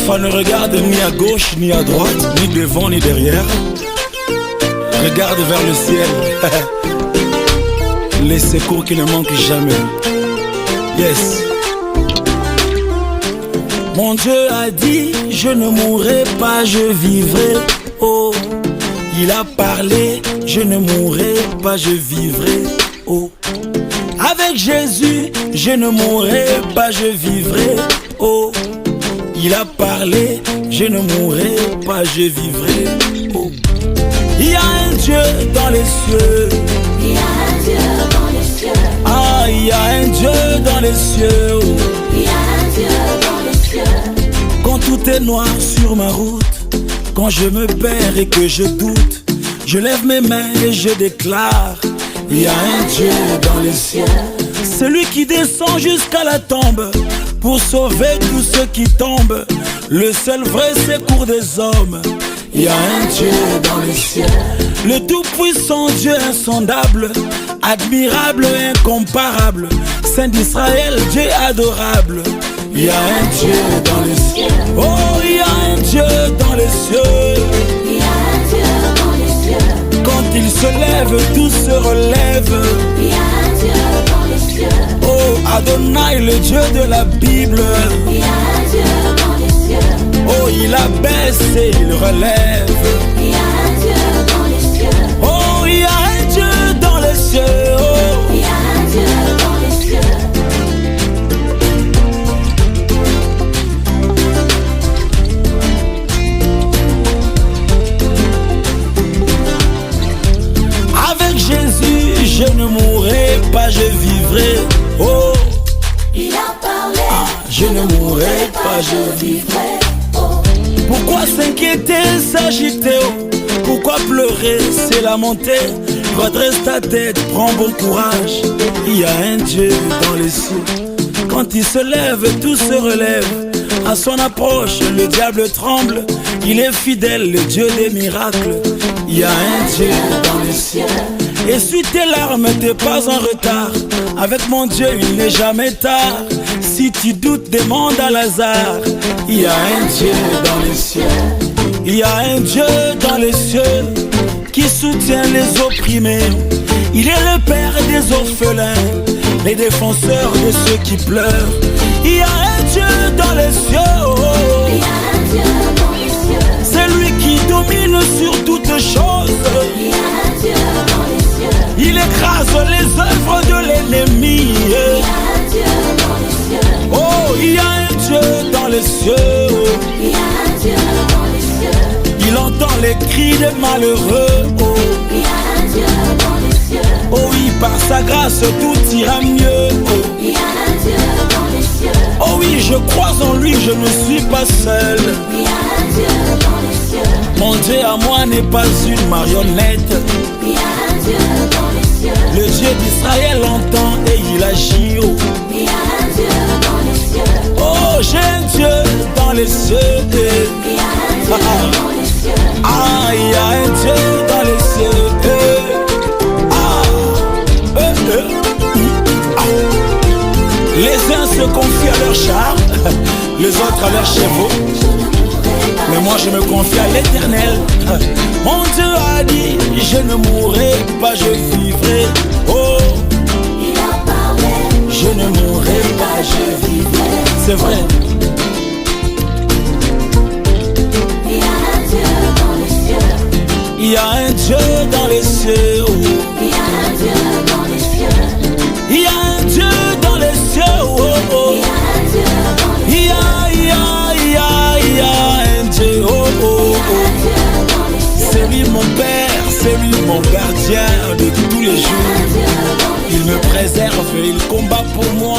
Alpha ne regarde ni à gauche ni à droite, ni devant ni derrière. Regarde vers le ciel. Les secours qui ne manquent jamais. Yes. Mon Dieu a dit, je ne mourrai pas, je vivrai. Oh, il a parlé, je ne mourrai pas, je vivrai. Oh, avec Jésus, je ne mourrai pas, je vivrai. Oh, il a parlé, je ne mourrai pas, je vivrai. Oh, il y a un Dieu dans les cieux. Il y a un Dieu dans les cieux. Ah, il y a un Dieu dans les cieux. Oh. Il y a un Dieu dans les cieux. Quand tout est noir sur ma route, quand je me perds et que je doute, je lève mes mains et je déclare, il y a un Dieu dans les cieux. Celui qui descend jusqu'à la tombe pour sauver tous ceux qui tombent, le seul vrai secours des hommes. Il y a un Dieu dans les cieux, le tout-puissant Dieu insondable, admirable et incomparable, Saint d'Israël, Dieu adorable. Il y a un Dieu dans les cieux. Oh, il y a un Dieu dans les cieux. Il y a un Dieu dans les cieux. Quand il se lève, tout se relève. Il y a un Dieu dans les cieux. Oh, Adonai, le Dieu de la Bible. Il y a un Dieu dans les cieux. Oh, il abaisse et il relève. Il y a un Dieu dans les cieux. Oh, il y a un Dieu dans les cieux. Oh, il y a un Dieu dans les cieux. avec Jésus, je ne mourrai pas, je vivrai. Oh, il a parlé. Je ne mourrai pas, je vivrai. Oh, pourquoi s'inquiéter, s'agiter? Oh, pourquoi pleurer, c'est lamenter? Redresse ta tête, prends bon courage. Il y a un Dieu dans les cieux. Quand il se lève, tout se relève. À son approche, le diable tremble. Il est fidèle, le Dieu des miracles. Il y a un Dieu dans les cieux. Essuie tes larmes, t'es pas en retard. Avec mon Dieu, il n'est jamais tard. Si tu doutes, demande à Lazare. Il y a un Dieu dans les cieux. Il y a un Dieu dans les cieux qui soutient les opprimés. Il est le père des orphelins, les défenseurs de ceux qui pleurent. Il y a un Dieu dans les cieux. il y a un Dieu dans les cieux. C'est lui qui domine sur toutes choses. Il y a un Dieu dans les cieux. Il écrase les œuvres de l'ennemi. Il y a un Dieu dans les cieux. Oh, il y a un Dieu dans les cieux. Il y a un Dieu dans les cieux. Il entend les cris des malheureux. Oh, Il y a un Dieu dans les cieux. oh oui, par sa grâce tout ira mieux. Oh, Il y a un Dieu dans les cieux. oh oui, je crois en lui, je ne suis pas seul. Il y a un Dieu dans les cieux. Mon Dieu à moi n'est pas une marionnette. Il y a un Dieu dans les cieux. Le Dieu d'Israël entend et il agit. Oh, Il y a un Dieu dans les cieux. oh, j'ai un Dieu dans les cieux. Il y a un Dieu dans les cieux. Ah, il y a un Dieu dans les cieux. Les uns se confient à leur char, les autres à leurs chevaux. Mais moi je me confie à l'Éternel. Mon Dieu a dit, je ne mourrai pas, je vivrai. Oh, Il a parlé. je ne mourrai pas, je vivrai. C'est vrai. Il y a un Dieu dans les cieux. Il y a un Dieu dans les cieux. Oh. Il y a un Dieu dans les cieux. Il y a un Dieu dans les cieux. Oh, oh. Il y a un Dieu dans les Il y a un Dieu. Oh, oh, oh. C'est lui mon Père, c'est lui mon gardien de tous les jours. Il me préserve, il combat pour moi.